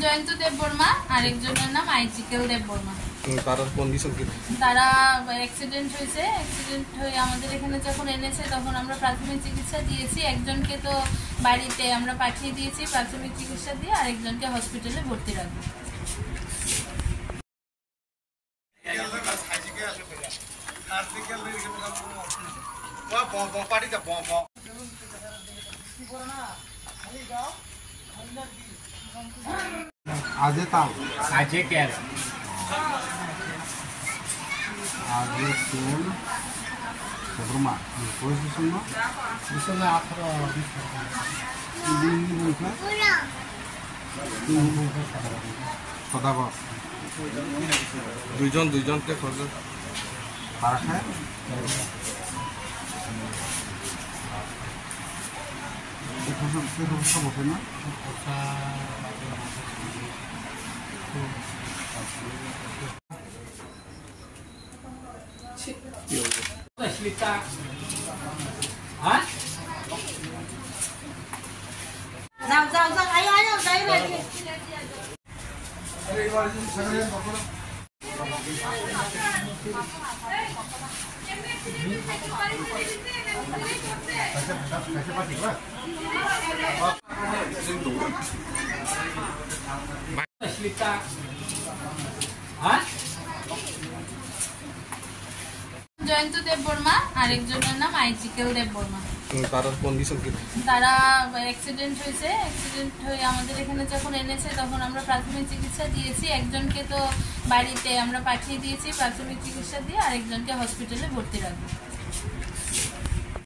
জয়ন্ত দেববর্মা, আরেকজনের নাম আইজিকেল দেববর্মা। তারার কন্ডিশন কি? তারা অ্যাক্সিডেন্ট হয়েছে, অ্যাক্সিডেন্ট হয়ে আমাদের এখানে যখন এনেছে তখন আমরা প্রাথমিক চিকিৎসা দিয়েছি। একজনকে তো বাড়িতে আমরা পাঠিয়ে দিয়েছি প্রাথমিক চিকিৎসা দিয়ে, আরেকজনকে হসপিটালে ভর্তি রাখবো। आज ताल आज क्या आज तुम sebelum posisi mana? bisa lah apa Ini bukan? Kota apa? Duijon ke kerja? Parah kan? Itu sama mana? cerita hah Zang, ayo, dari lagi. cerita hah Jayanta Debbarma, আরেকজনের নাম আইজিকেল দেববর্মা। তারার কন্ডিশন কি? তারা অ্যাক্সিডেন্ট হয়েছে, অ্যাক্সিডেন্ট হয়ে আমাদের এখানে যখন এনেছে তখন আমরা প্রাথমিক চিকিৎসা দিয়েছি। একজনকে তো বাড়িতে আমরা পাঠিয়ে দিয়েছি প্রাথমিক চিকিৎসা দিয়ে, আরেকজনকে হসপিটালে ভর্তি রাখবো।